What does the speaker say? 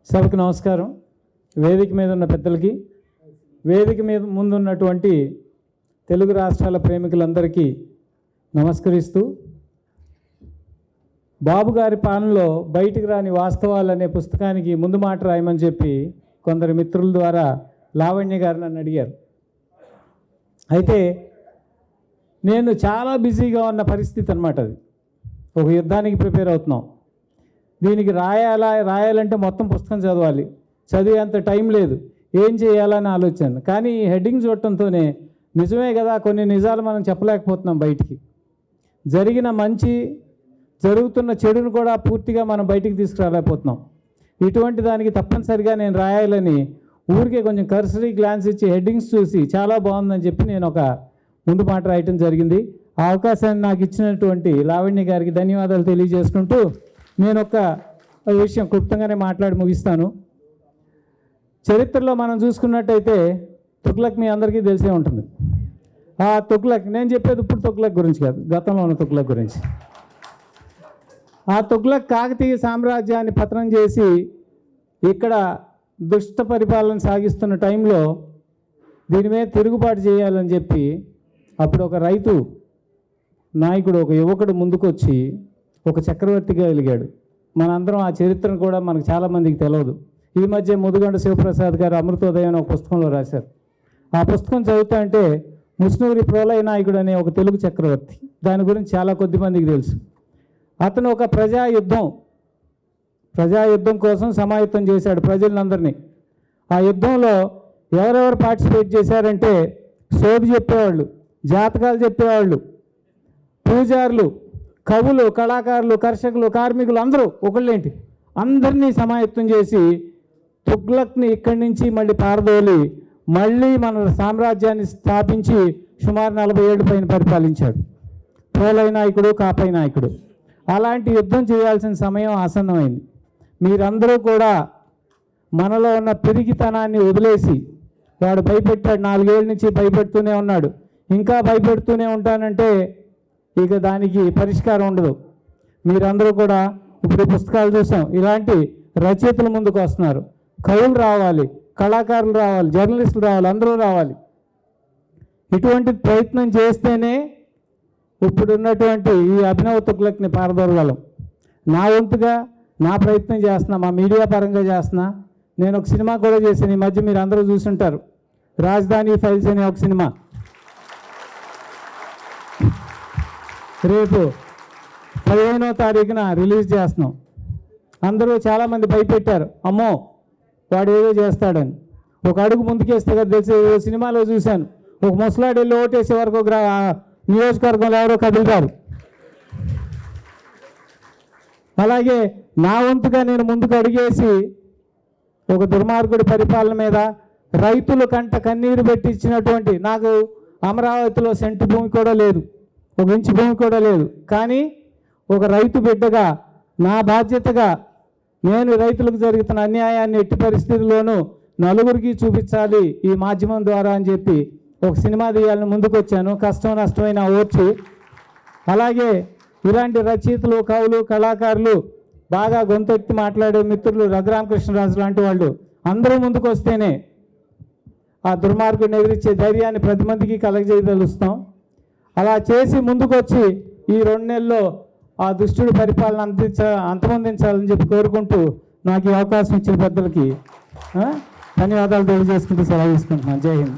సభకు నమస్కారం. వేదిక మీద ఉన్న పెద్దలకి, వేదిక మీద ముందున్నటువంటి తెలుగు రాష్ట్రాల ప్రేమికులందరికీ నమస్కరిస్తూ, బాబు గారి పాలనలో బయటికి రాని వాస్తవాలు అనే పుస్తకానికి ముందు మాట రాయమని చెప్పి కొందరు మిత్రుల ద్వారా లావణ్య గారు నన్ను అడిగారు. అయితే నేను చాలా బిజీగా ఉన్న పరిస్థితి అన్నమాట. అది ఒక యుద్ధానికి ప్రిపేర్ అవుతున్నాం. దీనికి రాయాలంటే మొత్తం పుస్తకం చదవాలి. చదివేంత టైం లేదు. ఏం చేయాలని ఆలోచన. కానీ ఈ హెడ్డింగ్ చూడటంతోనే నిజమే కదా, కొన్ని నిజాలు మనం చెప్పలేకపోతున్నాం బయటికి. జరిగిన మంచి, జరుగుతున్న చెడును కూడా పూర్తిగా మనం బయటికి తీసుకురాలేకపోతున్నాం. ఇటువంటి దానికి తప్పనిసరిగా నేను రాయాలని ఊరికే కొంచెం కర్సరీ గ్లాన్స్ ఇచ్చి హెడ్డింగ్స్ చూసి చాలా బాగుందని చెప్పి నేను ఒక ముందు మాట రాయటం జరిగింది. ఆ అవకాశాన్ని నాకు ఇచ్చినటువంటి లావణ్య గారికి ధన్యవాదాలు తెలియజేసుకుంటూ నేను ఒక విషయం క్లుప్తంగానే మాట్లాడి ముగిస్తాను. చరిత్రలో మనం చూసుకున్నట్టయితే తుగ్లక్ మీ అందరికీ తెలిసే ఉంటుంది. ఆ తుగ్లక్, నేను చెప్పేది ఇప్పుడు తుగ్లక్ గురించి కాదు, గతంలో ఉన్న తుగ్లక్ గురించి. ఆ తుగ్లక్ కాకతీయ సామ్రాజ్యాన్ని పతనం చేసి ఇక్కడ దుష్ట పరిపాలన సాగిస్తున్న టైంలో దీని మీద తిరుగుబాటు చేయాలని చెప్పి అప్పుడు ఒక రైతు నాయకుడు, ఒక యువకుడు ముందుకొచ్చి ఒక చక్రవర్తిగా వెలిగాడు. మనందరం ఆ చరిత్రను కూడా మనకు చాలామందికి తెలియదు. ఈ మధ్య ముదుగొండ శివప్రసాద్ గారు అమృతోదయం అనే ఒక పుస్తకంలో రాశారు. ఆ పుస్తకం చదువుతా అంటే ముస్నూరి ప్రోలయ నాయకుడు అనే ఒక తెలుగు చక్రవర్తి, దాని గురించి చాలా కొద్ది మందికి తెలుసు. అతను ఒక ప్రజాయుద్ధం కోసం సమాయత్తం చేశాడు ప్రజలందరినీ. ఆ యుద్ధంలో ఎవరెవరు పార్టిసిపేట్ చేశారంటే సోది చెప్పేవాళ్ళు, జాతకాలు చెప్పేవాళ్ళు, పూజారులు, కవులు, కళాకారులు, కర్షకులు, కార్మికులు అందరూ ఒకళ్ళేంటి అందరినీ సమాయత్తం చేసి తుగ్లక్ని ఇక్కడి నుంచి మళ్ళీ పారదోలి మళ్ళీ మన సామ్రాజ్యాన్ని స్థాపించి సుమారు 40 ఏళ్ళు పైన పరిపాలించాడు. ప్రోలయ నాయకుడు, కాపై నాయకుడు. అలాంటి యుద్ధం చేయాల్సిన సమయం ఆసన్నమైంది. మీరందరూ కూడా మనలో ఉన్న పిరిగితనాన్ని వదిలేసి, వాడు భయపెట్టాడు, 4 ఏళ్ళ నుంచి భయపెడుతూనే ఉన్నాడు, ఇంకా భయపెడుతూనే ఉంటానంటే ఇక దానికి పరిష్కారం ఉండదు. మీరందరూ కూడా ఇప్పుడు పుస్తకాలు చూసాం, ఇలాంటి రచయితల ముందుకు వస్తున్నారు. కవులు రావాలి, కళాకారులు రావాలి, జర్నలిస్టులు రావాలి, అందరూ రావాలి. ఇటువంటి ప్రయత్నం చేస్తేనే ఇప్పుడున్నటువంటి ఈ అభినవ తుగ్లక్ని పారదోలగలం. నా వంతుగా నా ప్రయత్నం చేస్తున్నా, మా మీడియా పరంగా చేస్తున్నా. నేను ఒక సినిమా కూడా చేశాను, ఈ మధ్య మీరు అందరూ చూసుంటారు, రాజధాని ఫైల్స్ అనే ఒక సినిమా. రేపు 15వ తారీఖున రిలీజ్ చేస్తున్నాం. అందరూ చాలామంది భయపెట్టారు, అమ్మో వాడు ఏదో చేస్తాడని. ఒక అడుగు ముందుకేస్తే కదా తెలిసి సినిమాలో చూశాను, ఒక ముసలాడు వెళ్ళి ఓటేసే వరకు ఒక నియోజకవర్గంలో ఎవరో కదులుతారు. అలాగే నా వంతుగా నేను ముందుకు అడిగేసి ఒక దుర్మార్గుడి పరిపాలన మీద రైతులు కంట కన్నీరు పెట్టించినటువంటి, నాకు అమరావతిలో సెంటు భూమి కూడా లేదు, 1 ఇంచు భూమి కూడా లేదు. కానీ ఒక రైతు బిడ్డగా నా బాధ్యతగా నేను రైతులకు జరుగుతున్న అన్యాయాన్ని ఎట్టి పరిస్థితుల్లోనూ నలుగురికి చూపించాలి ఈ మాధ్యమం ద్వారా అని చెప్పి ఒక సినిమా తీయాలని ముందుకు వచ్చాను. కష్టం నష్టమైన ఓర్చి. అలాగే ఇలాంటి రచయితలు, కవులు, కళాకారులు, బాగా గొంతెత్తి మాట్లాడే మిత్రులు, రఘురామకృష్ణరాజు లాంటి వాళ్ళు అందరూ ముందుకు వస్తేనే ఆ దుర్మార్గుడిని ఎదిరించే ధైర్యాన్ని 10 మందికి కలగజేయదలుస్తాం. అలా చేసి ముందుకు వచ్చి ఈ 2 నెలల్లో ఆ దుష్టుడి పరిపాలన అంతమొందించాలని చెప్పి కోరుకుంటూ నాకు ఈ అవకాశం ఇచ్చిన పెద్దలకి ధన్యవాదాలు తెలియజేసుకుంటూ సెలవు తీసుకుంటున్నాను. జై హింద్.